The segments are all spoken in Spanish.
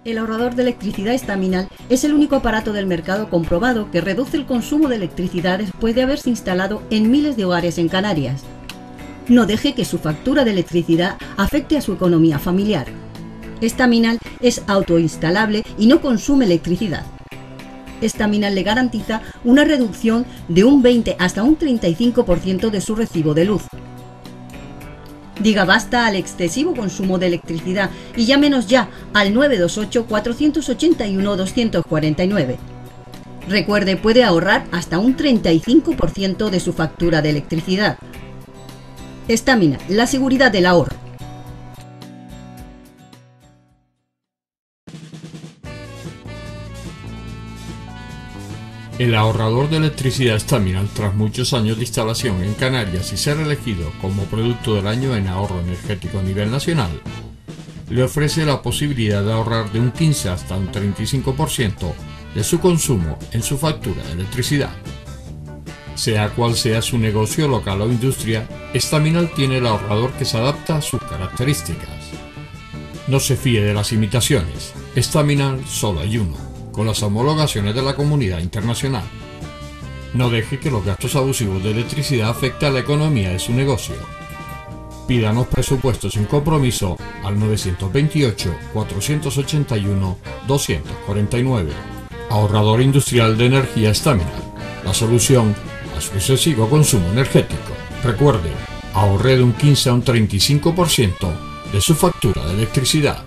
El ahorrador de electricidad Estaminal es el único aparato del mercado comprobado que reduce el consumo de electricidad después de haberse instalado en miles de hogares en Canarias. No deje que su factura de electricidad afecte a su economía familiar. Estaminal es autoinstalable y no consume electricidad. Estaminal le garantiza una reducción de un 20 hasta un 35% de su recibo de luz. Diga basta al excesivo consumo de electricidad y llámenos ya al 928-481-249. Recuerde, puede ahorrar hasta un 35% de su factura de electricidad. Estaminal, la seguridad del ahorro. El ahorrador de electricidad Estaminal, tras muchos años de instalación en Canarias y ser elegido como producto del año en ahorro energético a nivel nacional, le ofrece la posibilidad de ahorrar de un 15 hasta un 35% de su consumo en su factura de electricidad. Sea cual sea su negocio local o industria, Estaminal tiene el ahorrador que se adapta a sus características. No se fíe de las imitaciones, Estaminal solo hay uno, con las homologaciones de la comunidad internacional. No deje que los gastos abusivos de electricidad afecten a la economía de su negocio. Pídanos presupuestos sin compromiso al 928-481-249. Ahorrador industrial de energía Estaminal, la solución a su excesivo consumo energético. Recuerde, ahorre de un 15 a un 35% de su factura de electricidad.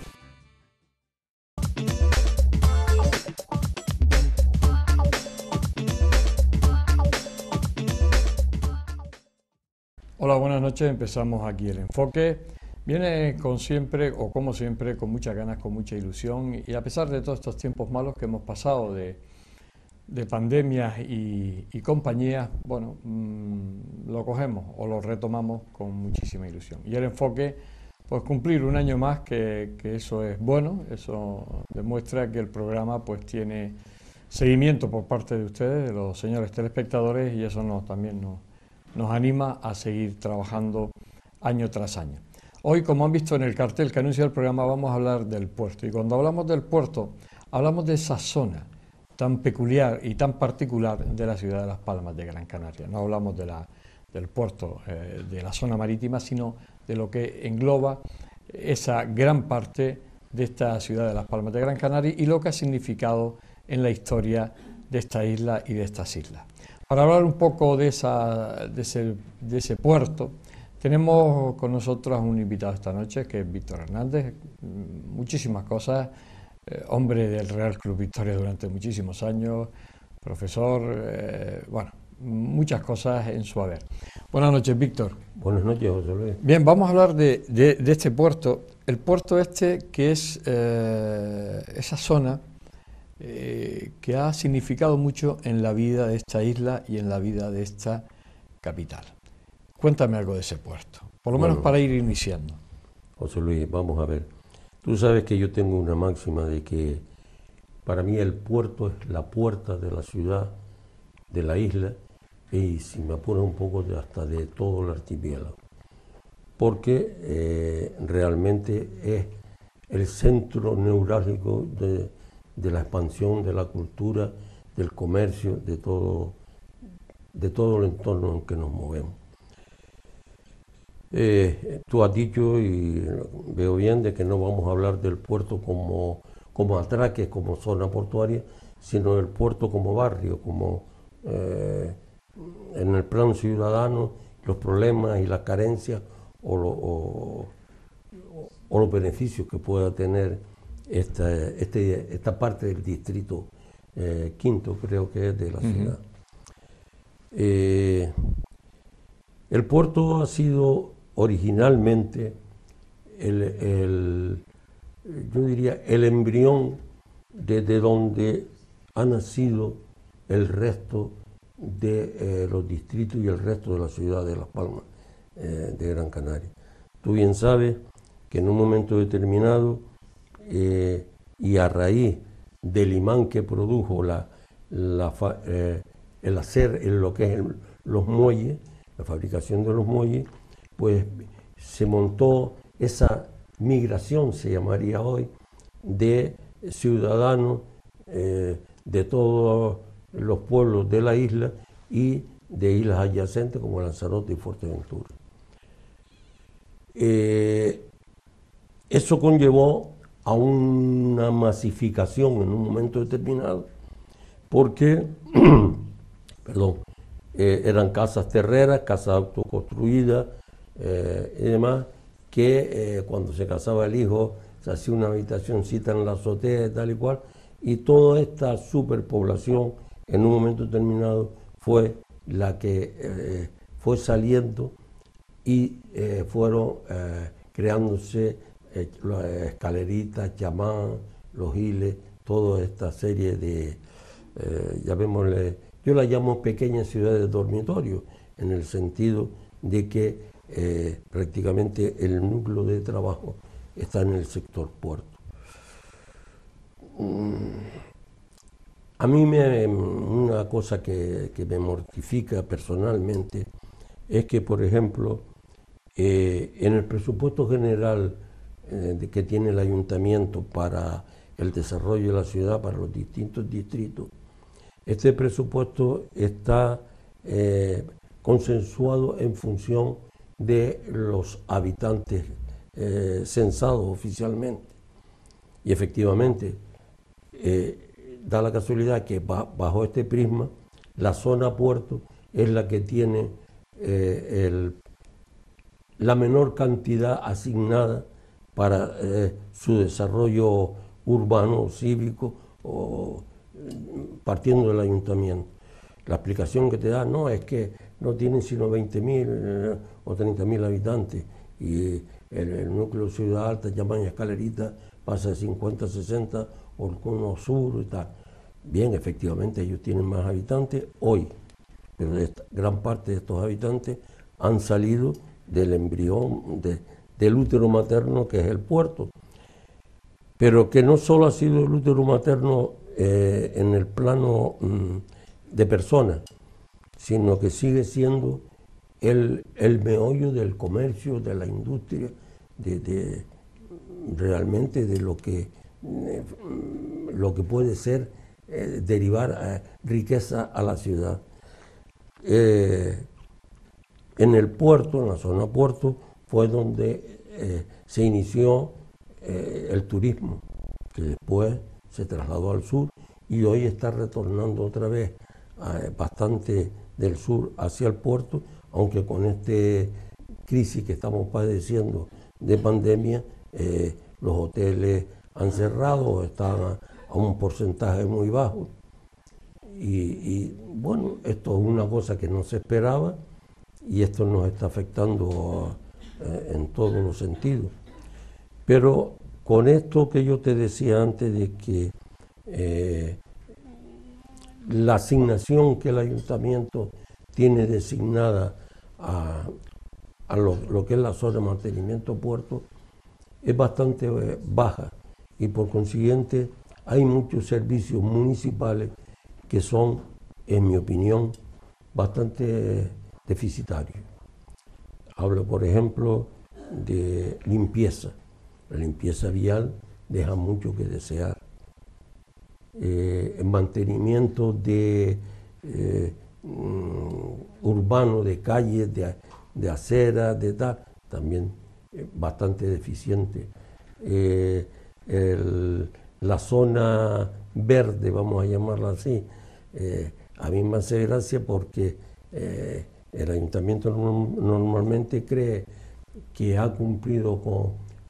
Hola, buenas noches. Empezamos aquí el enfoque. Viene con siempre, o como siempre, con muchas ganas, con mucha ilusión, y a pesar de todos estos tiempos malos que hemos pasado de pandemias y compañías, bueno, lo cogemos o lo retomamos con muchísima ilusión. Y el enfoque, pues cumplir un año más, que eso es bueno, eso demuestra que el programa pues tiene seguimiento por parte de ustedes, de los señores telespectadores, y eso también nos anima a seguir trabajando año tras año. Hoy, como han visto en el cartel que anuncia el programa, vamos a hablar del puerto. Y cuando hablamos del puerto, hablamos de esa zona tan peculiar y tan particular de la ciudad de Las Palmas de Gran Canaria. No hablamos del puerto, de la zona marítima, sino de lo que engloba esa gran parte de esta ciudad de Las Palmas de Gran Canaria y lo que ha significado en la historia de esta isla y de estas islas. Para hablar un poco de ese puerto, tenemos con nosotros a un invitado esta noche, que es Víctor Hernández. Muchísimas cosas, hombre del Real Club Victoria durante muchísimos años, profesor, bueno, muchas cosas en su haber. Buenas noches, Víctor. Buenas noches, José Luis. Bien, vamos a hablar de este puerto. El puerto este, que es esa zona que ha significado mucho en la vida de esta isla y en la vida de esta capital. Cuéntame algo de ese puerto, por lo menos para ir iniciando. José Luis, vamos a ver. Tú sabes que yo tengo una máxima de que para mí el puerto es la puerta de la ciudad, de la isla, y si me apura un poco hasta de todo el archipiélago. Porque realmente es el centro neurálgico de la expansión de la cultura, del comercio, de todo de todo el entorno en que nos movemos. Tú has dicho, y veo bien, de que no vamos a hablar del puerto como atraque, como zona portuaria, sino del puerto como barrio, como en el plan ciudadano, los problemas y las carencias o los beneficios que pueda tener esta parte del distrito quinto, creo que es de la ciudad. El puerto ha sido originalmente yo diría, el embrión desde donde ha nacido el resto de los distritos y el resto de la ciudad de Las Palmas de Gran Canaria. Tú bien sabes que en un momento determinado y a raíz del imán que produjo el hacer en lo que es los muelles, la fabricación de los muelles, pues se montó esa migración, se llamaría hoy, de ciudadanos de todos los pueblos de la isla y de islas adyacentes como Lanzarote y Fuerteventura. Eso conllevó a una masificación en un momento determinado, porque eran casas terreras, casas autoconstruidas y demás, que cuando se casaba el hijo se hacía una habitacioncita en la azotea y tal y cual, y toda esta superpoblación en un momento determinado fue la que fue saliendo y fueron creándose las escaleritas, chamán, los giles, toda esta serie de, llamémosle, yo la llamo pequeñas ciudades dormitorio, en el sentido de que prácticamente el núcleo de trabajo está en el sector puerto. A mí una cosa que me mortifica personalmente es que, por ejemplo, en el presupuesto general que tiene el ayuntamiento para el desarrollo de la ciudad, para los distintos distritos, este presupuesto está consensuado en función de los habitantes censados oficialmente. Y efectivamente, da la casualidad que bajo este prisma, la zona puerto es la que tiene la menor cantidad asignada para su desarrollo urbano, cívico, o partiendo del ayuntamiento. La explicación que te da no es que no tienen sino 20.000 o 30.000 habitantes y el núcleo de Ciudad Alta, Chamán y Escalerita pasa de 50 a 60, Orcono Sur y tal. Bien, efectivamente ellos tienen más habitantes hoy, pero gran parte de estos habitantes han salido del embrión, del útero materno que es el puerto. Pero que no solo ha sido el útero materno en el plano de personas, sino que sigue siendo el meollo del comercio, de la industria, realmente de lo que puede ser derivar riqueza a la ciudad. En el puerto, en la zona puerto, fue donde se inició el turismo, que después se trasladó al sur y hoy está retornando otra vez bastante del sur hacia el puerto, aunque con esta crisis que estamos padeciendo de pandemia, los hoteles han cerrado, están a un porcentaje muy bajo. Y bueno, esto es una cosa que no se esperaba y esto nos está afectando en todos los sentidos. Pero con esto que yo te decía antes de que la asignación que el ayuntamiento tiene designada a lo que es la zona de mantenimiento puerto es bastante baja y por consiguiente hay muchos servicios municipales que son, en mi opinión, bastante deficitarios. Hablo, por ejemplo, de limpieza. La limpieza vial deja mucho que desear. El mantenimiento de urbano, de calles, de aceras, de tal, también bastante deficiente. La zona verde, vamos a llamarla así, a mí me hace gracia porque el ayuntamiento normalmente cree que ha cumplido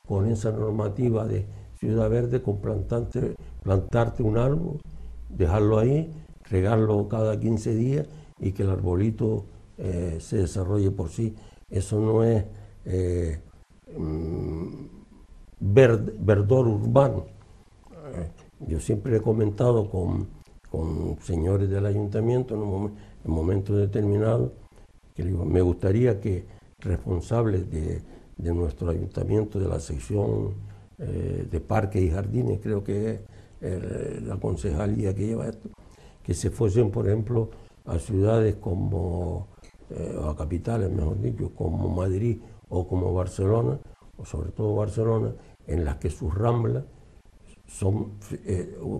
con esa normativa de Ciudad Verde con plantarte un árbol, dejarlo ahí, regarlo cada 15 días y que el arbolito se desarrolle por sí. Eso no es verdor urbano. Yo siempre he comentado con señores del ayuntamiento en un momento determinado que digo, me gustaría que responsables de nuestro ayuntamiento, de la sección de parques y jardines, creo que es la concejalía que lleva esto, que se fuesen, por ejemplo, a ciudades como, a capitales, mejor dicho, como Madrid o como Barcelona, o sobre todo Barcelona, en las que sus ramblas son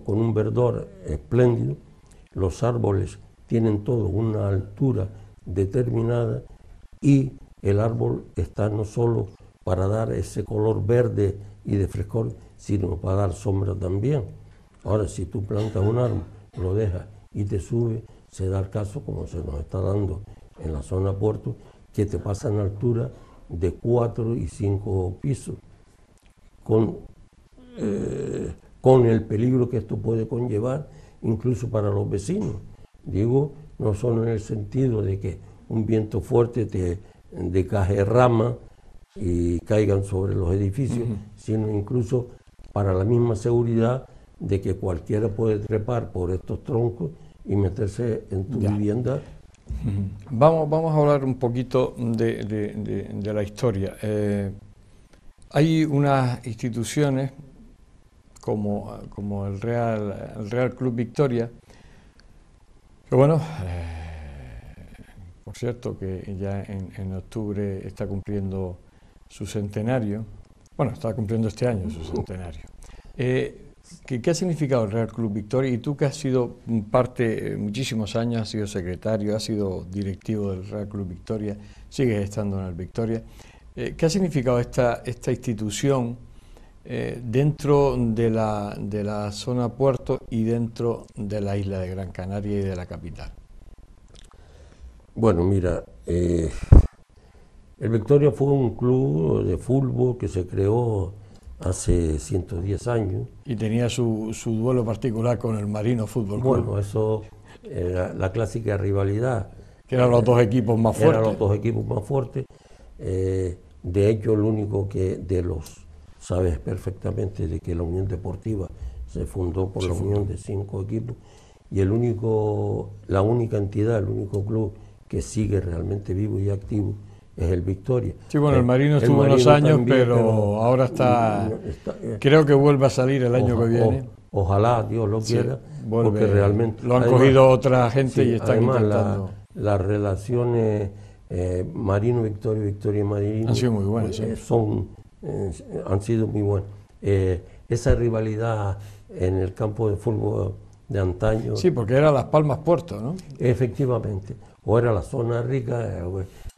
con un verdor espléndido, los árboles tienen todo una altura determinada y el árbol está no solo para dar ese color verde y de frescor, sino para dar sombra también. Ahora, si tú plantas un árbol, lo dejas y te sube, se da el caso, como se nos está dando en la zona Puerto, que te pasan a altura de 4 y 5 pisos, con el peligro que esto puede conllevar, incluso para los vecinos. Digo, no solo en el sentido de que un viento fuerte te decaje ramas y caigan sobre los edificios, sino incluso para la misma seguridad de que cualquiera puede trepar por estos troncos y meterse en tu vivienda. Vamos a hablar un poquito de la historia. Hay unas instituciones como el Real Club Victoria, que bueno, por cierto que ya en octubre está cumpliendo su centenario, bueno, está cumpliendo este año su centenario. ¿Qué ha significado el Real Club Victoria? Y tú que has sido parte muchísimos años, has sido secretario, has sido directivo del Real Club Victoria, sigues estando en el Victoria. ¿Qué ha significado esta institución dentro de la zona Puerto y dentro de la isla de Gran Canaria y de la capital? Bueno, mira, el Victoria fue un club de fútbol que se creó hace 110 años. Y tenía su duelo particular con el Marino Fútbol Club. Bueno, eso era la clásica rivalidad. Que eran los dos equipos más fuertes. Eran los dos equipos más fuertes. De hecho, el único que sabes perfectamente de que la Unión Deportiva se fundó por la unión de 5 equipos y la única entidad, el único club que sigue realmente vivo y activo es el Victoria. Sí, bueno, el Marino estuvo unos años, también, pero ahora está creo que vuelve a salir el año que viene. Ojalá, Dios lo quiera, porque realmente... Lo han cogido otra gente y están intentando... Las relaciones Marino-Victoria, Victoria-Marino... Han sido muy buenas, han sido muy buenas. Esa rivalidad en el campo de fútbol de antaño... Sí, porque era Las Palmas Puerto, ¿no? Efectivamente. O era la zona rica,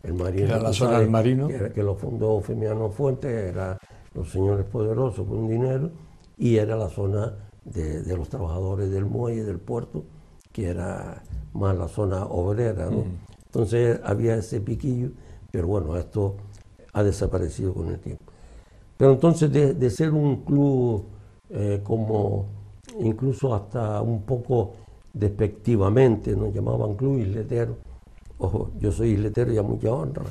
el Marino... Era la zona del Marino. Que lo fundó Femiano Fuentes, eran los señores poderosos con dinero, y era la zona de los trabajadores del muelle, del puerto, que era más la zona obrera, ¿no? Entonces había ese piquillo, pero bueno, esto ha desaparecido con el tiempo. Pero entonces de ser un club como incluso hasta un poco despectivamente nos llamaban club isletero. Ojo, yo soy isletero y a mucha honra.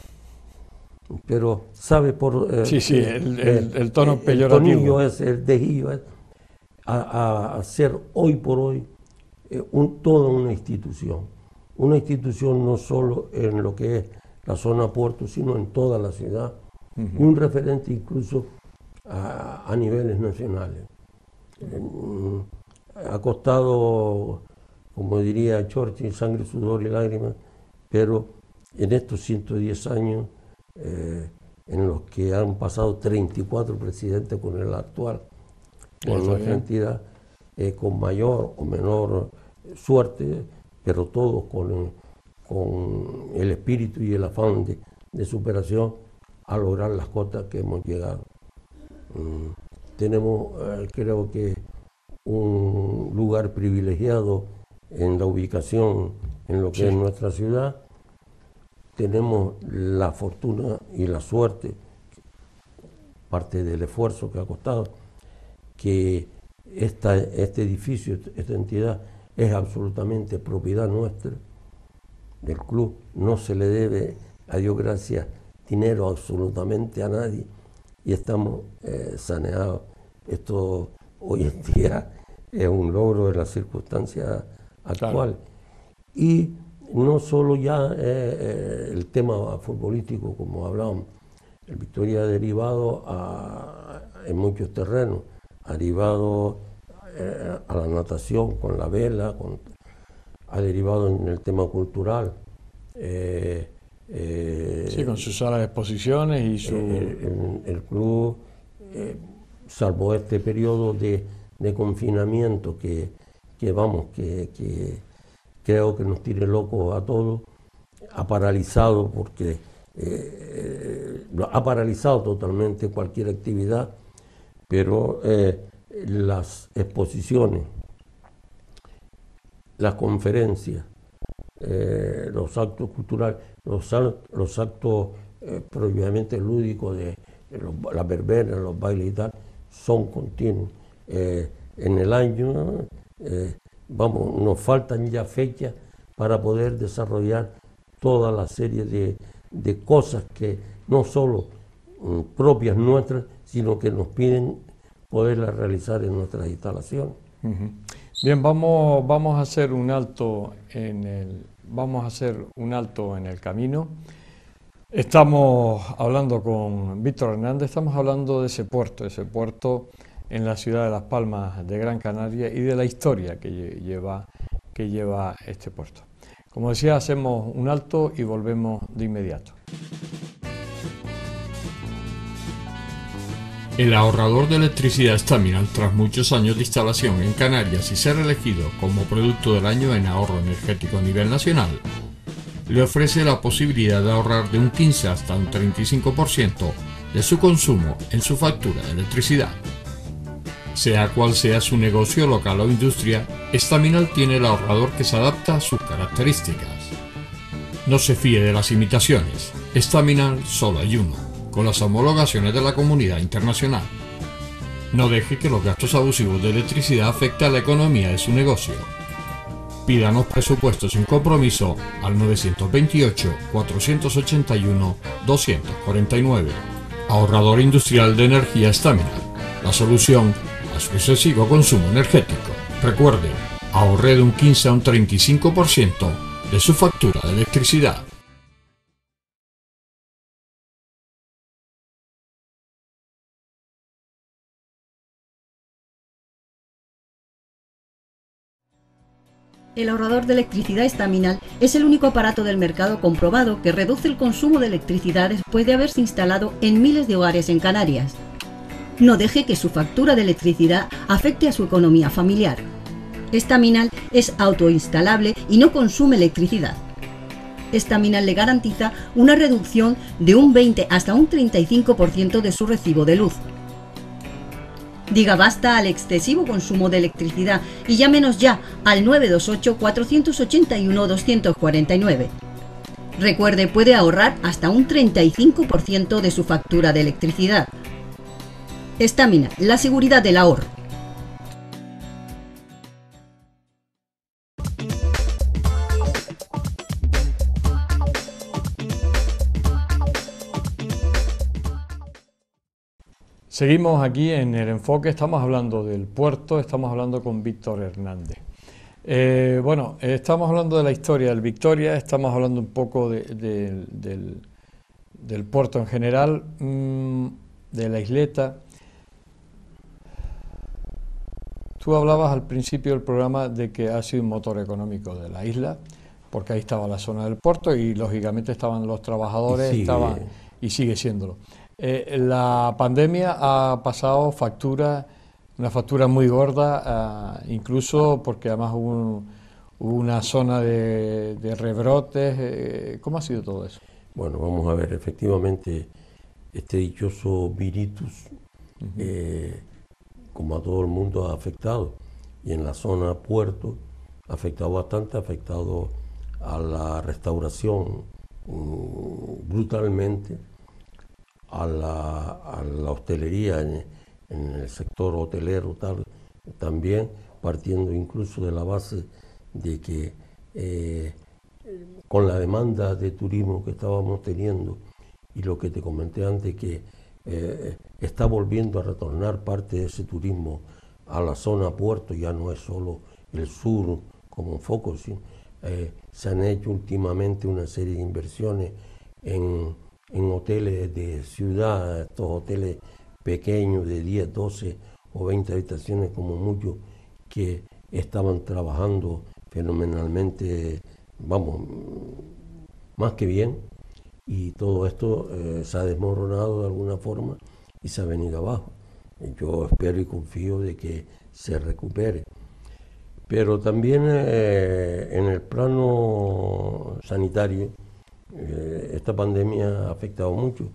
Pero, ¿sabe? El tono peyorativo. El tonillo es, el dejillo es, a ser hoy por hoy toda una institución. Una institución no solo en lo que es la zona Puerto, sino en toda la ciudad. Y un referente incluso a niveles nacionales. Ha costado, como diría Churchill, sangre, sudor y lágrimas, pero en estos 110 años, en los que han pasado 34 presidentes con el actual, con nuestra entidad, con mayor o menor suerte, pero todos con el espíritu y el afán de superación a lograr las cotas que hemos llegado. Tenemos, creo que, un lugar privilegiado en la ubicación en lo que es nuestra ciudad. Tenemos la fortuna y la suerte, parte del esfuerzo que ha costado, que este edificio, esta entidad, es absolutamente propiedad nuestra, del club. No se le debe, a Dios gracias, dinero absolutamente a nadie y estamos saneados. Esto hoy en día es un logro de la circunstancia actual. Claro. Y no solo ya el tema futbolístico, como hablábamos, el Victoria ha derivado en muchos terrenos, ha derivado a la natación con la vela, ha derivado en el tema cultural. Sí, con sus salas de exposiciones y su... el club, salvo este periodo de confinamiento que creo que nos tire locos a todos, ha paralizado porque ha paralizado totalmente cualquier actividad, pero las exposiciones, las conferencias, los actos culturales, los actos propiamente lúdicos de las verbenas, los bailes y tal, son continuos. En el año, nos faltan ya fechas para poder desarrollar toda la serie de cosas que no solo propias nuestras, sino que nos piden poderlas realizar en nuestras instalaciones. Bien, vamos a hacer un alto en el camino. Estamos hablando con Víctor Hernández, estamos hablando de ese puerto en la ciudad de Las Palmas de Gran Canaria y de la historia que lleva este puerto. Como decía, hacemos un alto y volvemos de inmediato. El ahorrador de electricidad Staminal, tras muchos años de instalación en Canarias y ser elegido como producto del año en ahorro energético a nivel nacional, le ofrece la posibilidad de ahorrar de un 15 hasta un 35% de su consumo en su factura de electricidad. Sea cual sea su negocio local o industria, Staminal tiene el ahorrador que se adapta a sus características. No se fíe de las imitaciones, Staminal solo hay uno, con las homologaciones de la comunidad internacional. No deje que los gastos abusivos de electricidad afecten a la economía de su negocio. Pídanos presupuestos sin compromiso al 928-481-249. Ahorrador industrial de energía Staminal, la solución a su excesivo consumo energético. Recuerde, ahorre de un 15 a un 35% de su factura de electricidad. El ahorrador de electricidad Staminal es el único aparato del mercado comprobado que reduce el consumo de electricidad después de haberse instalado en miles de hogares en Canarias. No deje que su factura de electricidad afecte a su economía familiar. Staminal es autoinstalable y no consume electricidad. Staminal le garantiza una reducción de un 20 hasta un 35% de su recibo de luz. Diga basta al excesivo consumo de electricidad y llámenos ya al 928-481-249. Recuerde, puede ahorrar hasta un 35% de su factura de electricidad. Staminal, la seguridad del ahorro. Seguimos aquí en el enfoque, estamos hablando del puerto, estamos hablando con Víctor Hernández. Estamos hablando de la historia del Victoria, estamos hablando un poco del puerto en general, de la isleta. Tú hablabas al principio del programa de que ha sido un motor económico de la isla, porque ahí estaba la zona del puerto y lógicamente estaban los trabajadores, y sigue siéndolo. La pandemia ha pasado una factura muy gorda, incluso porque además hubo hubo una zona de rebrotes. ¿Cómo ha sido todo eso? Bueno, vamos a ver, efectivamente, este dichoso virus, como a todo el mundo, ha afectado. Y en la zona puerto ha afectado bastante, ha afectado a la restauración brutalmente, a la hostelería en el sector hotelero también, partiendo incluso de la base de que con la demanda de turismo que estábamos teniendo y lo que te comenté antes, que está volviendo a retornar parte de ese turismo a la zona puerto, ya no es solo el sur como foco, ¿sí? Se han hecho últimamente una serie de inversiones en hoteles de ciudad, estos hoteles pequeños de 10, 12 o 20 habitaciones como mucho, que estaban trabajando fenomenalmente, vamos, más que bien, y todo esto se ha desmoronado de alguna forma y se ha venido abajo. Yo espero y confío de que se recupere. Pero también en el plano sanitario, esta pandemia ha afectado mucho.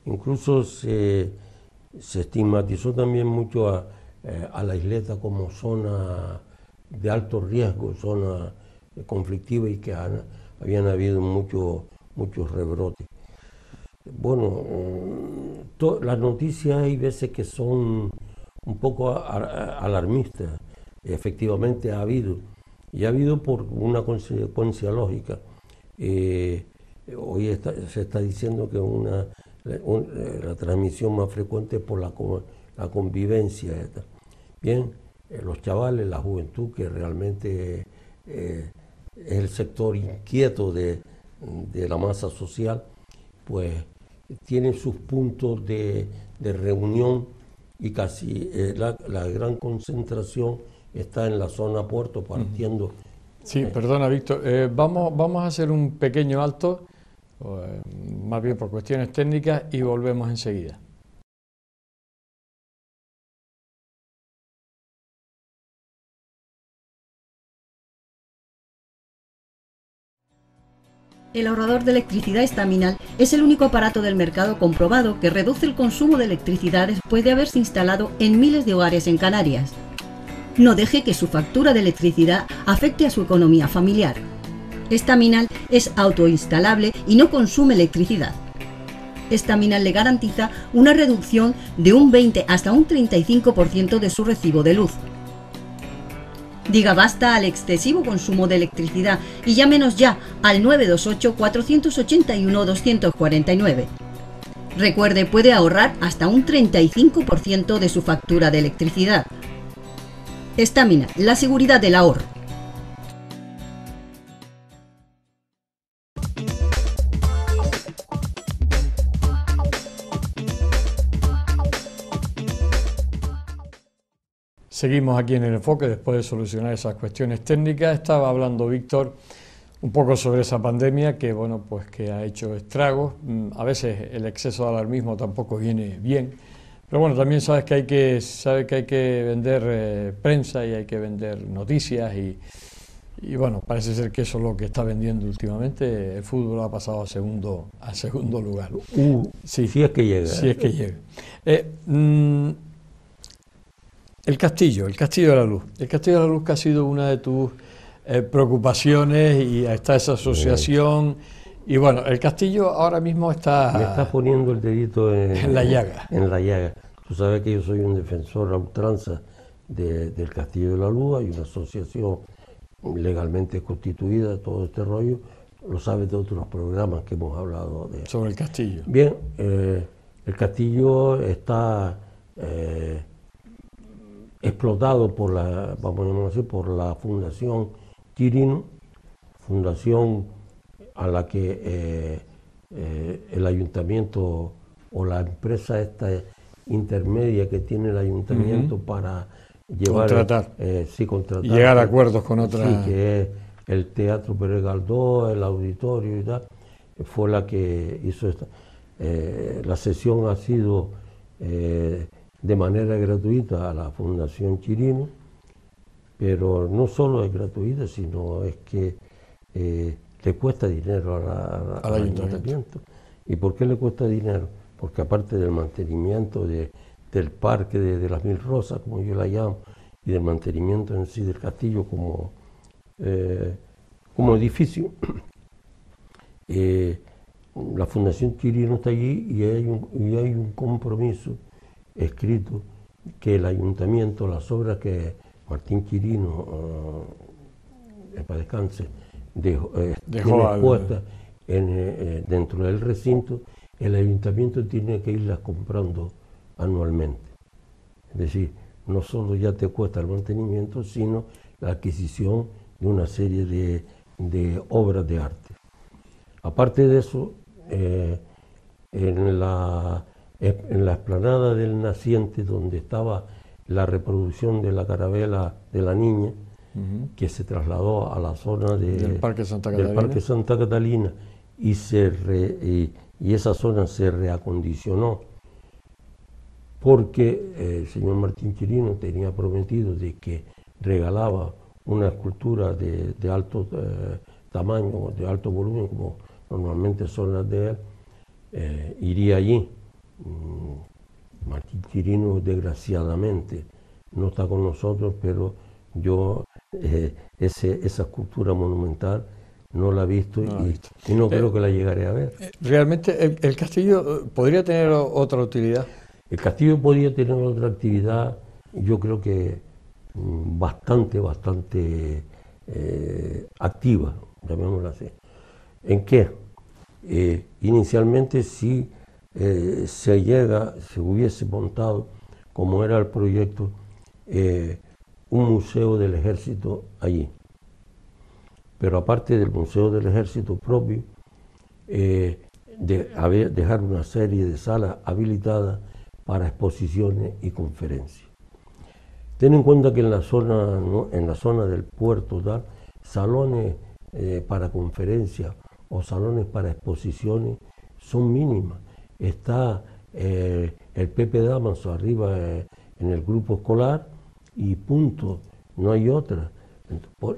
Incluso se estigmatizó también mucho a la isleta como zona de alto riesgo, zona conflictiva, y que habían habido muchos rebrotes. Bueno, las noticias hay veces que son un poco alarmistas. Efectivamente ha habido, y ha habido por una consecuencia lógica. Hoy se está diciendo que la transmisión más frecuente es por la convivencia. Bien, los chavales, la juventud, que realmente es el sector inquieto de la masa social, pues tienen sus puntos de reunión, y casi la gran concentración está en la zona puerto, partiendo. Sí, perdona, Víctor, vamos a hacer un pequeño alto, más bien por cuestiones técnicas, y volvemos enseguida. El ahorrador de electricidad estaminal es el único aparato del mercado comprobado que reduce el consumo de electricidad después de haberse instalado en miles de hogares en Canarias. No deje que su factura de electricidad afecte a su economía familiar. Estaminal es autoinstalable y no consume electricidad. Estaminal le garantiza una reducción de un 20 hasta un 35% de su recibo de luz. Diga basta al excesivo consumo de electricidad y llámenos ya al 928-481-249. Recuerde, puede ahorrar hasta un 35% de su factura de electricidad. Estaminal, la seguridad del ahorro. Seguimos aquí en el enfoque después de solucionar esas cuestiones técnicas. Estaba hablando Víctor un poco sobre esa pandemia que, bueno, pues que ha hecho estragos. A veces el exceso de alarmismo tampoco viene bien, pero bueno, también sabe que hay que vender prensa y hay que vender noticias y bueno, parece ser que eso es lo que está vendiendo últimamente. El fútbol ha pasado a segundo lugar. Sí, si es que llega. Si es que llega. El Castillo de la Luz. El Castillo de la Luz, que ha sido una de tus preocupaciones, y está esa asociación. Y bueno, el Castillo ahora mismo está... Me estás poniendo el dedito en la llaga. En la llaga. Tú sabes que yo soy un defensor a ultranza del Castillo de la Luz. Hay una asociación legalmente constituida, todo este rollo. Lo sabes de otros programas que hemos hablado de... Sobre el Castillo. Bien, el Castillo está... explotado por la Fundación Chirino, fundación a la que el ayuntamiento o la empresa esta intermedia que tiene el ayuntamiento para llevar contratar y llegar a acuerdos con otras. Sí, que es el Teatro Pérez Galdós, el auditorio y tal, fue la que hizo esta. La sesión ha sido de manera gratuita a la Fundación Chirino, pero no solo es gratuita, sino es que le cuesta dinero al ayuntamiento. ¿Y por qué le cuesta dinero? Porque aparte del mantenimiento del parque de las Mil Rosas, como yo la llamo, y del mantenimiento en sí del castillo como edificio, la Fundación Chirino está allí y hay un compromiso escrito que el ayuntamiento, las obras que Martín Chirino, para descanse, dejó expuestas dentro del recinto, el ayuntamiento tiene que irlas comprando anualmente. Es decir, no solo ya te cuesta el mantenimiento, sino la adquisición de una serie de obras de arte. Aparte de eso, en la explanada del naciente, donde estaba la reproducción de la carabela de la niña, que se trasladó a la zona del Parque Santa Catalina y esa zona se reacondicionó porque el señor Martín Chirino tenía prometido de que regalaba una escultura de alto tamaño, de alto volumen, como normalmente son las de él, iría allí. Martín Chirino, desgraciadamente, no está con nosotros, pero yo esa escultura monumental no la he visto y no creo que la llegaré a ver. ¿Realmente el castillo podría tener otra utilidad? El castillo podría tener otra actividad, yo creo que bastante activa, llamémosla así. ¿En qué? Inicialmente si se hubiese montado, como era el proyecto, un museo del ejército allí. Pero aparte del museo del ejército propio, dejar una serie de salas habilitadas para exposiciones y conferencias. Ten en cuenta que en la zona del puerto, salones para conferencias o salones para exposiciones son mínimas. Está el Pepe Damaso arriba en el grupo escolar y punto, no hay otra.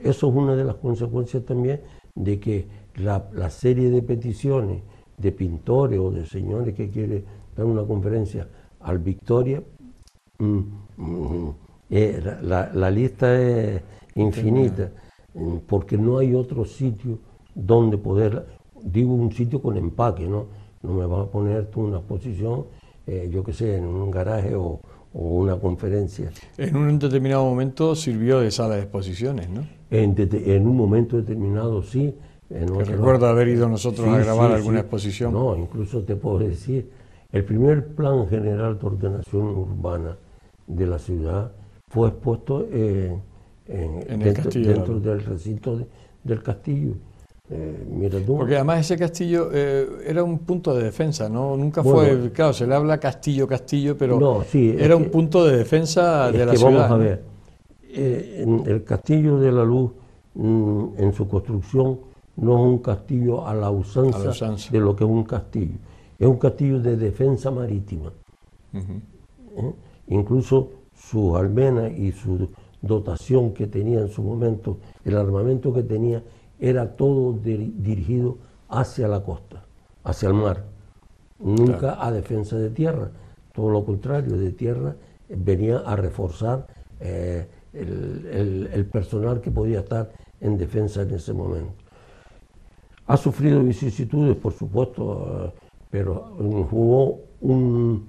Eso es una de las consecuencias también de que la serie de peticiones de pintores o de señores que quieren dar una conferencia al Victoria, la lista es infinita, porque no hay otro sitio donde poder, digo un sitio con empaque, ¿no? No me vas a poner tú una exposición, yo qué sé, en un garaje o una conferencia. En un determinado momento sirvió de sala de exposiciones, ¿no? En un momento determinado sí. Recuerdo haber ido nosotros a grabar alguna exposición. No, incluso te puedo decir, el primer plan general de ordenación urbana de la ciudad fue expuesto dentro del recinto del castillo. Mira tú. Porque además ese castillo era un punto de defensa, ¿no? Nunca fue, claro, se le habla castillo, pero no, sí, era un punto de defensa de la ciudad. Vamos a ver, el Castillo de la Luz, en su construcción, no es un castillo a la usanza de lo que es un castillo. Es un castillo de defensa marítima. Incluso sus almenas y su dotación que tenía en su momento, el armamento que tenía, era todo dirigido hacia la costa, hacia el mar, nunca a defensa de tierra. Todo lo contrario, de tierra venía a reforzar el personal que podía estar en defensa en ese momento. Ha sufrido vicisitudes, por supuesto, pero jugó un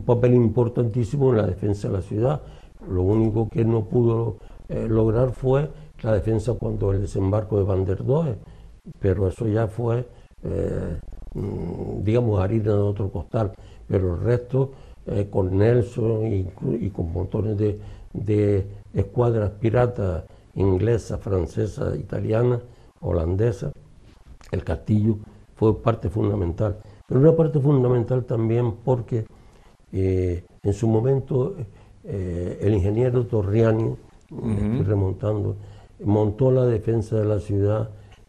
papel importantísimo en la defensa de la ciudad. Lo único que no pudo lograr fue la defensa cuando el desembarco de Van der Doe, pero eso ya fue, digamos, harina de otro costal. Pero el resto, con Nelson y con montones de escuadras piratas inglesas, francesas, italianas, holandesas, el castillo fue parte fundamental. Pero una parte fundamental también porque en su momento el ingeniero Torriani, estoy remontando, montó la defensa de la ciudad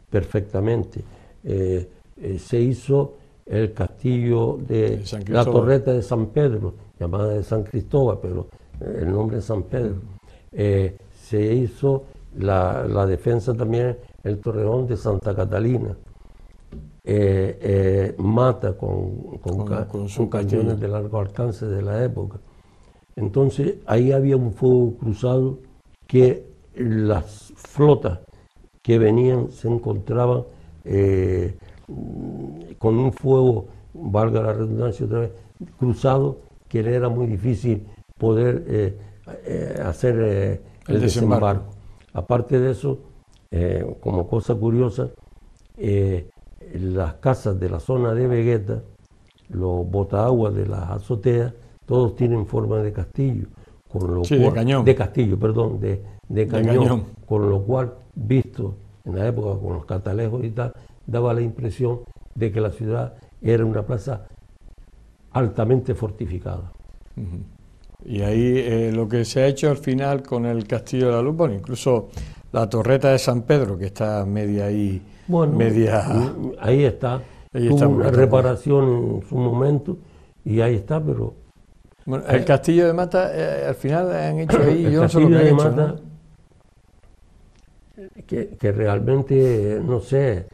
perfectamente. Se hizo el castillo de la torreta de San Pedro, llamada de San Cristóbal, pero el nombre es San Pedro. se hizo la defensa también, el torreón de Santa Catalina. Mata con cañones de largo alcance de la época. Entonces ahí había un fuego cruzado que las flotas que venían se encontraban con un fuego, valga la redundancia otra vez, cruzado, que le era muy difícil poder hacer el desembarco. Aparte de eso, como cosa curiosa, las casas de la zona de Vegueta, los botaaguas de las azoteas, todos tienen forma de castillo, con lo cual, de cañón. De castillo, perdón, de cañón, con lo cual, visto en la época con los catalejos y tal, daba la impresión de que la ciudad era una plaza altamente fortificada. Y ahí lo que se ha hecho al final con el Castillo de la Luz, bueno, incluso la torreta de San Pedro, que está media ahí, bueno, ahí está. Tuvo una reparación en su momento y ahí está, pero... Bueno, el Castillo de Mata, al final han hecho ahí, yo no sé lo que han hecho, Mata, ¿no? que realmente, no sé...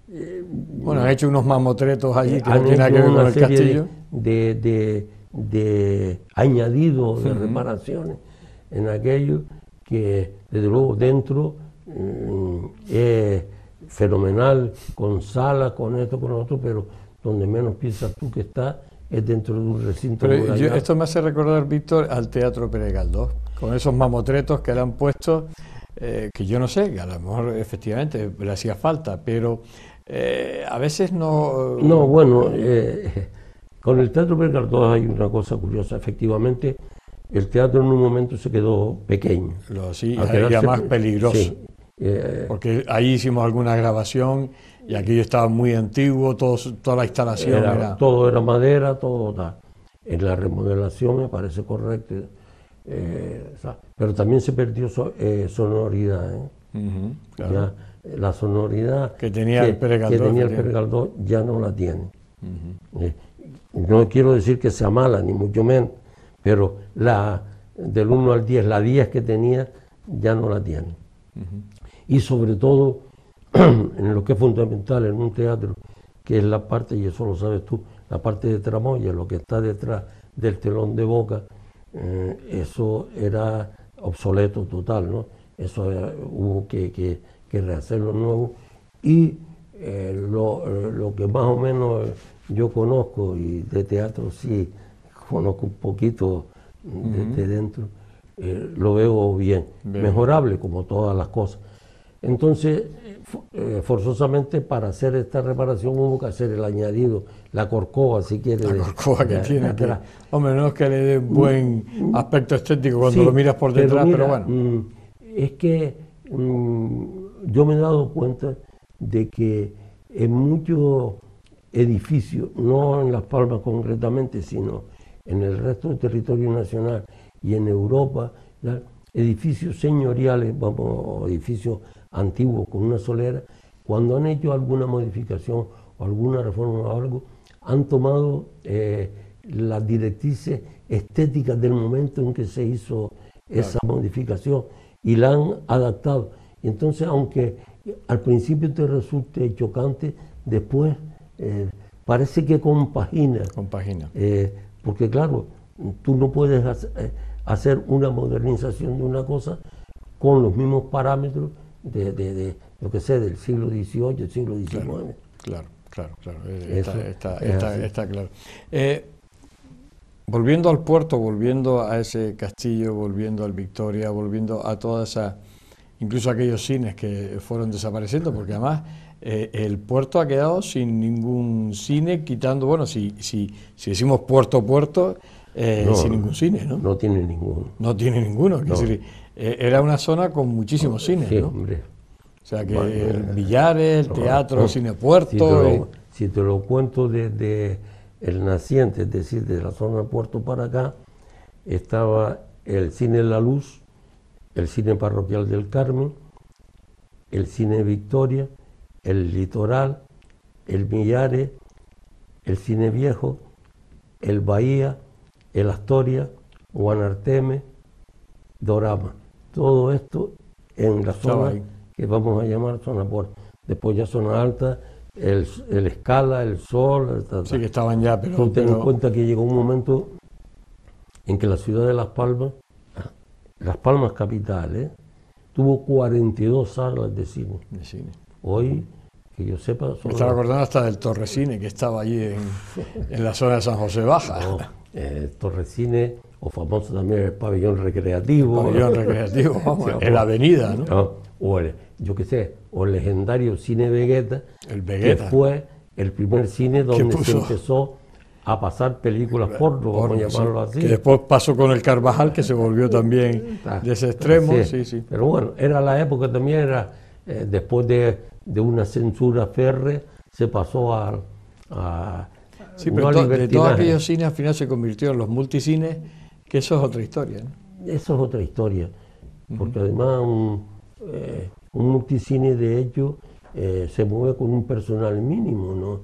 bueno, han hecho unos mamotretos allí que no tienen nada que ver con el castillo. De añadidos, de reparaciones en aquello que, desde luego, dentro es fenomenal, con salas, con esto, con lo otro, pero donde menos piensas tú que está es dentro de un recinto. Pero esto me hace recordar, Víctor, al Teatro Pérez Galdós, con esos mamotretos que le han puesto, que yo no sé, que a lo mejor efectivamente le hacía falta, pero a veces no... No, bueno, con el Teatro Pérez Galdós hay una cosa curiosa, efectivamente el teatro en un momento se quedó pequeño. Sí, y además peligroso. Sí, porque ahí hicimos alguna grabación y aquello estaba muy antiguo, toda la instalación todo era madera, todo tal. En la remodelación me parece correcto, pero también se perdió sonoridad. Claro. Ya, la sonoridad que tenía el Pérez Galdós ya no la tiene. No quiero decir que sea mala, ni mucho menos, pero del 1 al 10, la 10 que tenía ya no la tiene. Y sobre todo, en lo que es fundamental en un teatro, que es la parte, y eso lo sabes tú, la parte de tramoya, lo que está detrás del telón de boca, eso era obsoleto total, ¿no? Eso hubo que rehacerlo nuevo. Y lo que más o menos yo conozco, y de teatro sí conozco un poquito de dentro, lo veo bien, mejorable como todas las cosas. Entonces, forzosamente para hacer esta reparación hubo que hacer el añadido, la corcova, si quieres. La corcova que tiene atrás. Hombre, no es que le dé buen aspecto estético cuando lo miras por detrás, pero bueno. Es que yo me he dado cuenta de que en muchos edificios, no en Las Palmas concretamente, sino en el resto del territorio nacional y en Europa, edificios señoriales, edificios antiguos con una solera, cuando han hecho alguna modificación o alguna reforma o algo, han tomado las directrices estéticas del momento en que se hizo esa modificación y la han adaptado. Y entonces, aunque al principio te resulte chocante, después parece que compagina. Porque claro, tú no puedes hacer una modernización de una cosa con los mismos parámetros de lo que sé, del siglo XVIII, del siglo XIX. Claro. Está claro. Volviendo al puerto, volviendo a ese castillo, volviendo al Victoria, volviendo a todas esas, incluso aquellos cines que fueron desapareciendo, porque además el puerto ha quedado sin ningún cine, quitando, bueno, si decimos puerto, sin ningún cine, ¿no? No tiene ninguno. No tiene ninguno. No. Es decir, era una zona con muchísimos cines, sí, ¿no? Hombre. O sea que el Villares, el teatro, el cine puerto... Si te lo cuento desde el naciente, es decir, de la zona de Puerto para acá, estaba el cine La Luz, el cine parroquial del Carmen, el cine Victoria, el Litoral, el Millares, el cine Viejo, el Bahía, el Astoria, Juan Arteme, Dorama. todo esto en la Estaba zona ahí. que vamos a llamar zona puerto. Después ya zona alta, el Escala, el Sol, Sí, que estaban ya, pero... Tú ten en pero- cuenta que llegó un momento en que la ciudad de Las Palmas capital, tuvo 42 salas de cine. de cine. Hoy, que yo sepa, Me estaba acordando hasta del Torrecine, que estaba allí en la zona de San José Baja. no, Torrecine, o famoso también el pabellón recreativo. Pabellón recreativo, vamos, en la avenida, ¿no? ¿no? O yo qué sé, o el legendario Cine Vegeta, El que Vegeta. fue el primer cine donde se puso? empezó a pasar películas porno, vamos a Porno, sí. llamarlo así. Que después pasó con el Carvajal, que se volvió también de ese extremo. Sí, sí. Pero bueno, era la época también, era después de una censura férrea, se pasó a Sí, no pero al de todos libertinaje. aquellos cines al final se convirtió en los multicines, que eso es otra historia, ¿no? Eso es otra historia, porque además un multicine de hecho se mueve con un personal mínimo, ¿no?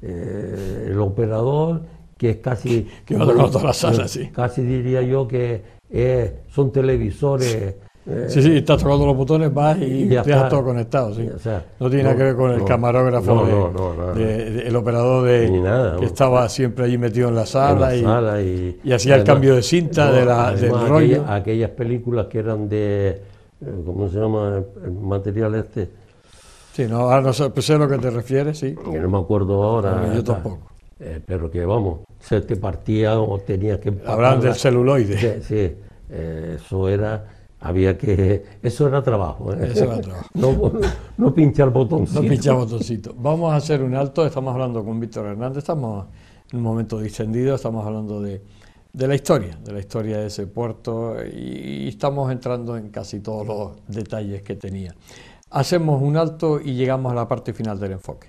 El operador, que es casi... Que va tocando todas las salas, sí. Casi diría yo que son televisores... Sí, sí, estás tocando los botones, vas y ya dejas está. todo conectado, sí. O sea, No tiene nada que ver con el camarógrafo, nada. el operador Ni nada, que no. estaba siempre allí metido en la En sala, la sala y hacía el cambio de cinta del además, rollo. aquellas películas que eran de, ¿cómo se llama el material este? Sí, no, ahora no sé, pues sé a lo que te refieres, sí. Que no me acuerdo ahora. Yo tampoco. Pero que vamos, se te partía o tenías que Hablan del celuloide. Sí, sí, eso era, eso era trabajo. Eso era trabajo. No pinchar botoncito. No pincha botoncito. Vamos a hacer un alto, estamos hablando con Víctor Hernández, estamos en un momento distendido, estamos hablando de la historia de ese puerto y estamos entrando en casi todos los detalles que tenía. Hacemos un alto y llegamos a la parte final del enfoque.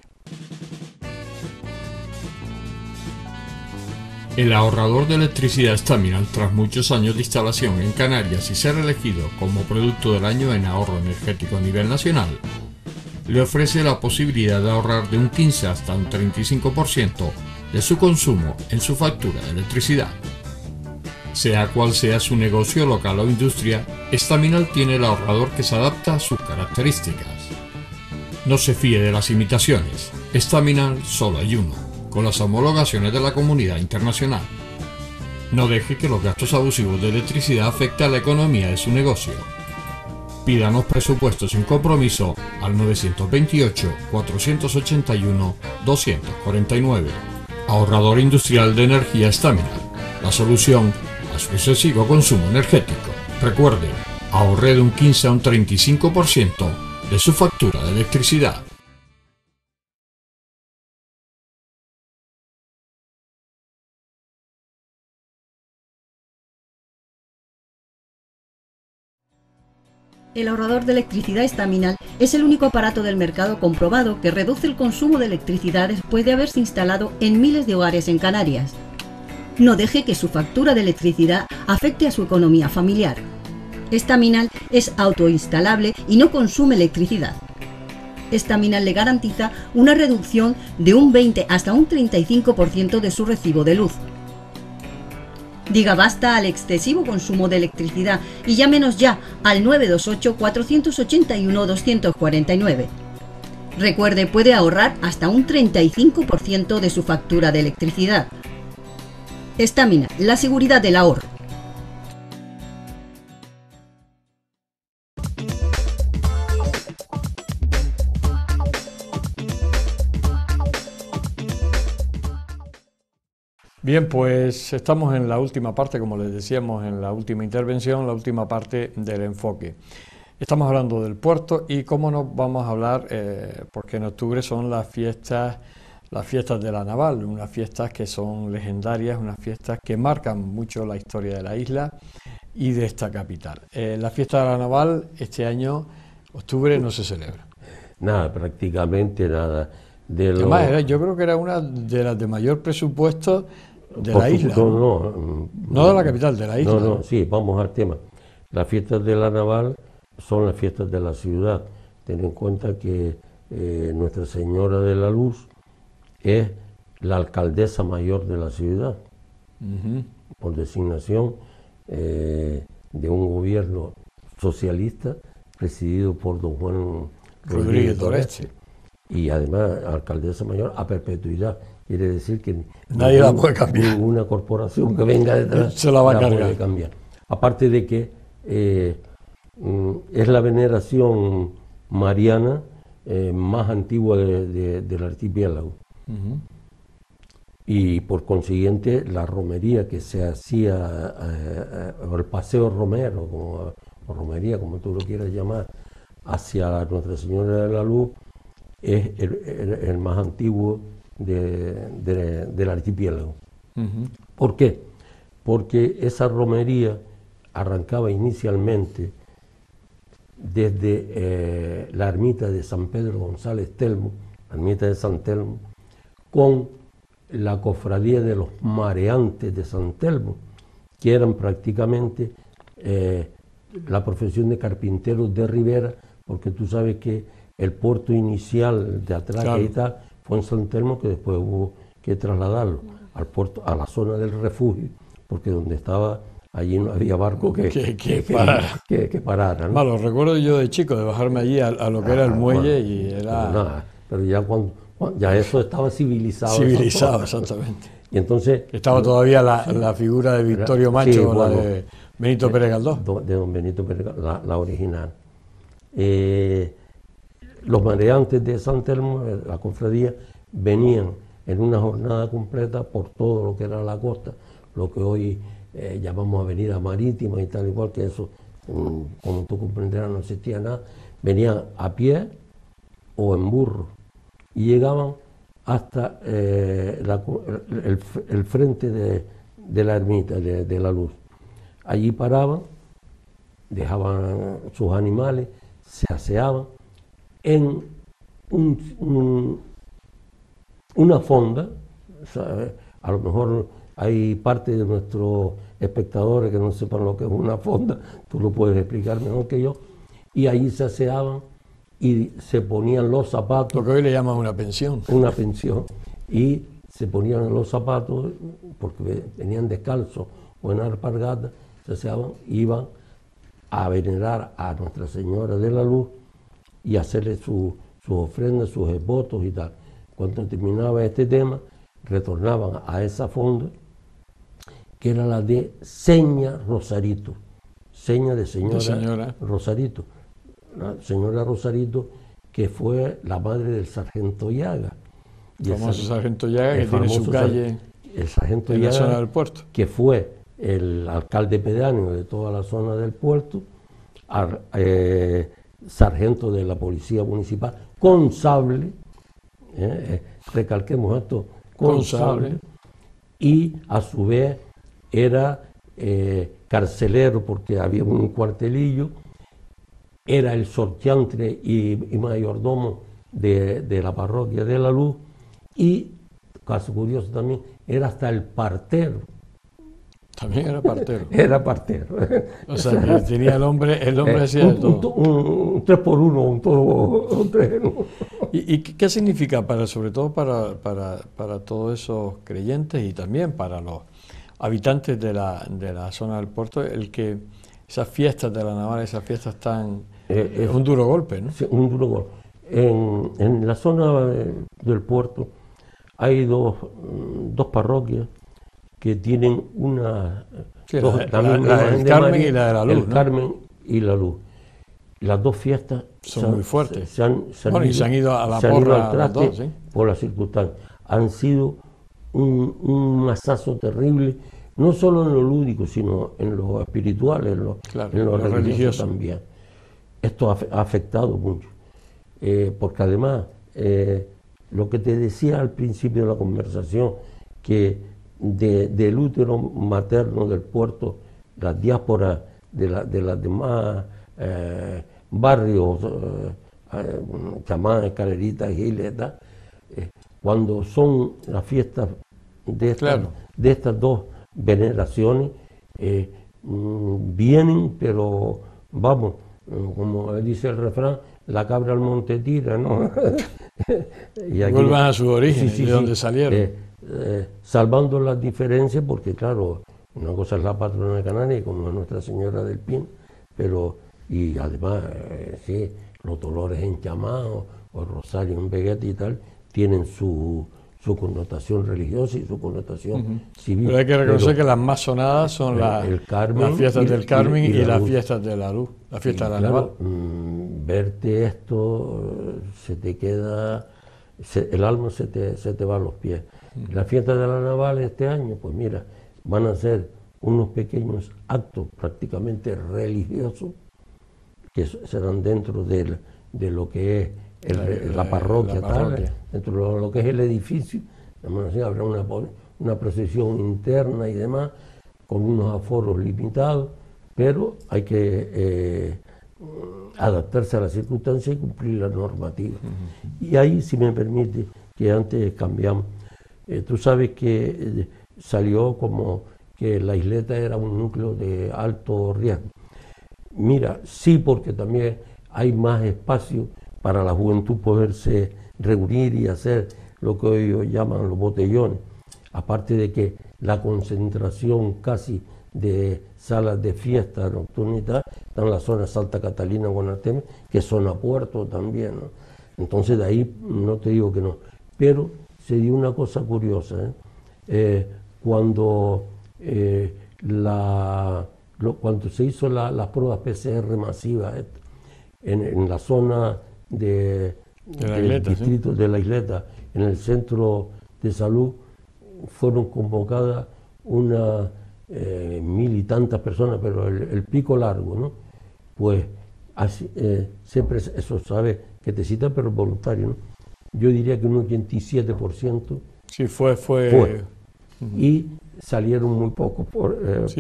El ahorrador de electricidad Staminal, tras muchos años de instalación en Canarias y ser elegido como producto del año en ahorro energético a nivel nacional, le ofrece la posibilidad de ahorrar de un 15 hasta un 35% de su consumo en su factura de electricidad. Sea cual sea su negocio local o industria, Staminal tiene el ahorrador que se adapta a sus características. No se fíe de las imitaciones, Staminal solo hay uno, con las homologaciones de la comunidad internacional. No deje que los gastos abusivos de electricidad afecten a la economía de su negocio. Pídanos presupuestos sin compromiso al 928-481-249. Ahorrador industrial de energía Staminal, la solución a su excesivo consumo energético. Recuerde, ahorre de un 15 a un 35% de su factura de electricidad. El ahorrador de electricidad Staminal es el único aparato del mercado comprobado que reduce el consumo de electricidad después de haberse instalado en miles de hogares en Canarias. No deje que su factura de electricidad afecte a su economía familiar. Staminal es autoinstalable y no consume electricidad. Staminal le garantiza una reducción de un 20 hasta un 35% de su recibo de luz. Diga basta al excesivo consumo de electricidad y llámenos ya al 928-481-249. Recuerde, puede ahorrar hasta un 35% de su factura de electricidad. Staminal, la seguridad del ahorro. Bien, pues estamos en la última parte, como les decíamos en la última intervención, la última parte del enfoque. Estamos hablando del puerto y cómo nos vamos a hablar, porque en octubre son las fiestas de la Naval, unas fiestas que son legendarias, unas fiestas que marcan mucho la historia de la isla y de esta capital. La fiesta de la Naval este año, octubre, no se celebra. Nada, prácticamente nada. Además, yo creo que era una de las de mayor presupuesto de la isla. No de la capital, de la isla. No, sí, vamos al tema. Las fiestas de la Naval son las fiestas de la ciudad. Ten en cuenta que Nuestra Señora de la Luz es la alcaldesa mayor de la ciudad, por designación de un gobierno socialista presidido por don Juan Rodríguez Doreste. Y además alcaldesa mayor a perpetuidad. Quiere decir que nadie la puede cambiar. Ninguna corporación que venga detrás se la va a cargar. Puede cambiar. Aparte de que es la veneración mariana más antigua del archipiélago. Y por consiguiente la romería que se hacía, o el paseo romero, o romería, como tú lo quieras llamar, hacia Nuestra Señora de la Luz, es el más antiguo del archipiélago. ¿Por qué? Porque esa romería arrancaba inicialmente desde la ermita de San Pedro González Telmo, la ermita de San Telmo, con la cofradía de los mareantes de San Telmo, que eran prácticamente la profesión de carpinteros de Ribera, porque tú sabes que el puerto inicial de atraque, claro, y tal, fue en San Telmo, que después hubo que trasladarlo al puerto, a la zona del refugio, porque donde estaba, allí no había barco que parara, ¿no? Bueno, recuerdo yo de chico de bajarme allí a lo que era el muelle, bueno, y era... Pero ya ya eso estaba civilizado. Civilizado, exactamente. Y entonces... Estaba todavía la figura de Victorio Macho, sí, bueno, la de Benito Pérez Galdós. De don Benito Pérez Galdós, la original. Los mareantes de San Telmo, la cofradía, venían en una jornada completa por todo lo que era la costa, lo que hoy llamamos avenida marítima y tal igual, que eso, como tú comprenderás, no existía nada. Venían a pie o en burro y llegaban hasta el frente de la ermita de la Luz. Allí paraban, dejaban sus animales, se aseaban en una fonda. ¿Sabes? A lo mejor hay parte de nuestros espectadores que no sepan lo que es una fonda, tú lo puedes explicar mejor que yo, y allí se aseaban y se ponían los zapatos. Lo que hoy le llaman una pensión. Una pensión. Y se ponían los zapatos, porque venían descalzos o en alpargatas, se aseaban, iban a venerar a Nuestra Señora de la Luz y hacerle sus ofrendas, sus votos y tal. Cuando terminaba este tema, retornaban a esa fonda, que era la de Seña Rosarito, seña de señora Rosarito. La señora Rosarito, que fue la madre del sargento Llaga. El famoso sargento Llaga, que tiene su calle el sargento en Llaga, la zona del puerto. Que fue el alcalde pedáneo de toda la zona del puerto, sargento de la policía municipal, con sable, recalquemos esto, con sable, y a su vez era carcelero, porque había un cuartelillo, era el sorteante y mayordomo de la parroquia de la Luz, y, caso curioso también, era hasta el partero. También era partero. Era partero. O sea, que tenía el hombre hacía de todo. Un 3x1, un todo, un 3. ¿Y qué significa, sobre todo para todos esos creyentes y también para los habitantes de la zona del puerto, el que esas fiestas de la Navarra, esas fiestas tan... es un duro golpe, ¿no? Sí, un duro golpe. En la zona del puerto hay dos parroquias que tienen una... Sí, la del Carmen y la de la Luz, el Carmen y la Luz. Las dos fiestas son muy fuertes. Se han ido a la porra al traste, ¿sí? Por las circunstancias. Han sido un masazo terrible, no solo en lo lúdico, sino en lo espiritual, en lo religioso también. Esto ha afectado mucho, porque además, lo que te decía al principio de la conversación, que del útero materno del puerto, las diásporas de las demás barrios, Chamán, Escalerita, Giles, cuando son las fiestas de estas dos veneraciones, vienen, pero vamos, como dice el refrán, la cabra al monte tira, ¿no? Y aquí, vuelvan a su origen, de donde salieron. Salvando las diferencias, porque claro, una cosa es la patrona de Canarias, como es Nuestra Señora del Pin, pero y además, sí, los dolores en Chamao o el rosario en Vegueta y tal, tienen su connotación religiosa y su connotación civil. Pero hay que reconocer que las más sonadas son las fiestas del Carmen y las fiestas de la Luz, la fiesta de la Naval. Verte esto, se te queda, el alma se te va a los pies. Las fiestas de la Naval este año, pues mira, van a ser unos pequeños actos prácticamente religiosos que serán dentro de lo que es la parroquia, tal, dentro de lo que es el edificio. Habrá una procesión interna y demás, con unos aforos limitados, pero hay que adaptarse a las circunstancias y cumplir la normativa. Y ahí, si me permite, que antes cambiamos, tú sabes que salió como que la isleta era un núcleo de alto riesgo. Mira, sí, porque también hay más espacio para la juventud poderse reunir y hacer lo que ellos llaman los botellones. Aparte de que la concentración casi de salas de fiesta nocturna y tal, está en la zona Santa Catalina, Guanarteme, que es zona puerto también, ¿no? Entonces de ahí no te digo que no. Pero se dio una cosa curiosa, cuando se hizo las pruebas PCR masivas en la zona del distrito de la Isleta, en el centro de salud, fueron convocadas unas 1000 y tantas personas, pero el pico largo, ¿no? Pues así, siempre eso sabe que te citan, pero voluntario, ¿no? Yo diría que un 87%. Sí, fue. Y salieron muy pocos.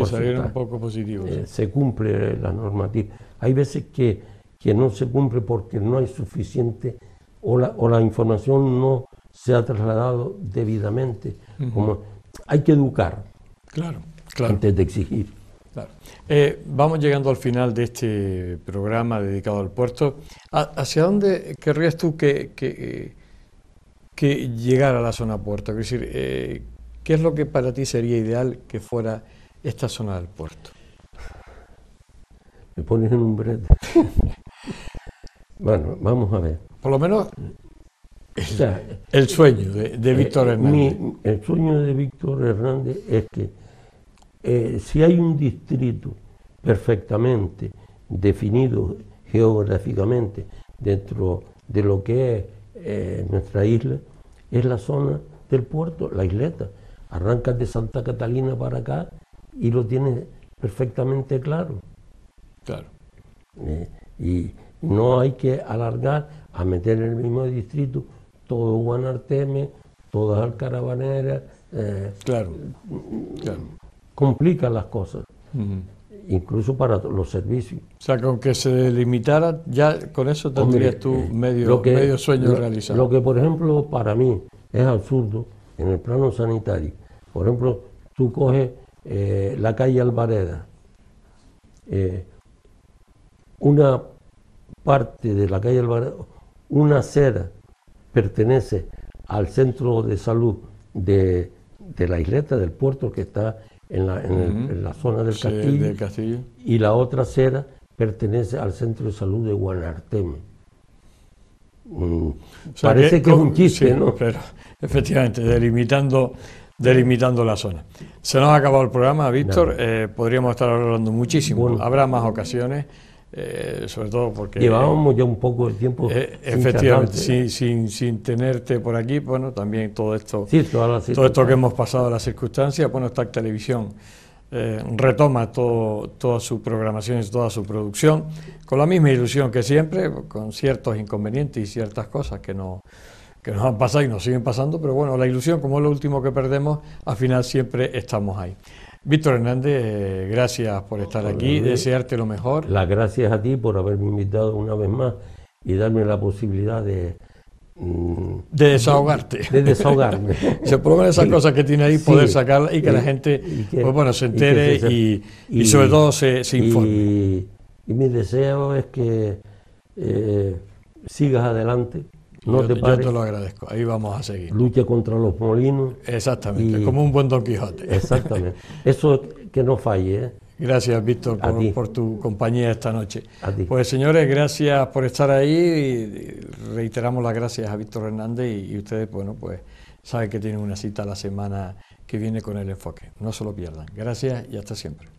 Salieron un poco positivos. Se cumple la normativa. Hay veces que no se cumple porque no hay suficiente o la información no se ha trasladado debidamente. Como hay que educar, claro. antes de exigir. Claro. Vamos llegando al final de este programa dedicado al puerto. ¿Hacia dónde querrías tú que llegara la zona puerto? Es decir, ¿qué es lo que para ti sería ideal que fuera esta zona del puerto? Me pones en un brete. Bueno, vamos a ver. Por lo menos el sueño de Víctor Hernández. El sueño de Víctor Hernández es que si hay un distrito perfectamente definido geográficamente dentro de lo que es nuestra isla, es la zona del puerto, la isleta. Arrancas de Santa Catalina para acá y lo tienes perfectamente claro. Claro. Y no hay que alargar a meter en el mismo distrito todo Guanarteme, todas Alcarabaneras. Claro. Complica las cosas, incluso para los servicios. O sea, con que se delimitara, ya con eso tendrías tú medio sueño realizado. Lo que, por ejemplo, para mí es absurdo en el plano sanitario. Por ejemplo, tú coges la calle Alvareda, una parte de la calle Alvareda, una acera pertenece al centro de salud de la isleta del puerto que está en la zona del Castillo, y la otra acera pertenece al centro de salud de Guanarteme. Parece que es un chiste, ¿no? Pero efectivamente, delimitando la zona. Se nos ha acabado el programa, Víctor. Podríamos estar hablando muchísimo. Bueno, habrá más ocasiones. Sobre todo porque llevábamos ya un poco de tiempo efectivamente sin tenerte por aquí. Bueno, también todo esto que hemos pasado, las circunstancias. Bueno, esta televisión retoma toda su programación y toda su producción con la misma ilusión que siempre, con ciertos inconvenientes y ciertas cosas que nos han pasado y nos siguen pasando, pero bueno, la ilusión, como es lo último que perdemos, al final siempre estamos ahí. Víctor Hernández, gracias por estar aquí, desearte lo mejor. Las gracias a ti por haberme invitado una vez más y darme la posibilidad de desahogarte. De desahogarme. Se prueban esas cosas que tiene ahí, poder sacarlas y que la gente se entere y sobre todo se informe. Y mi deseo es que sigas adelante. No te pares. Yo te lo agradezco, ahí vamos a seguir. Lucha contra los molinos. Exactamente, como un buen Don Quijote. Exactamente. Eso que no falle, Gracias, Víctor, por tu compañía esta noche. A ti. Pues señores, gracias por estar ahí y reiteramos las gracias a Víctor Hernández y ustedes, bueno, pues saben que tienen una cita la semana que viene con El Enfoque. No se lo pierdan. Gracias y hasta siempre.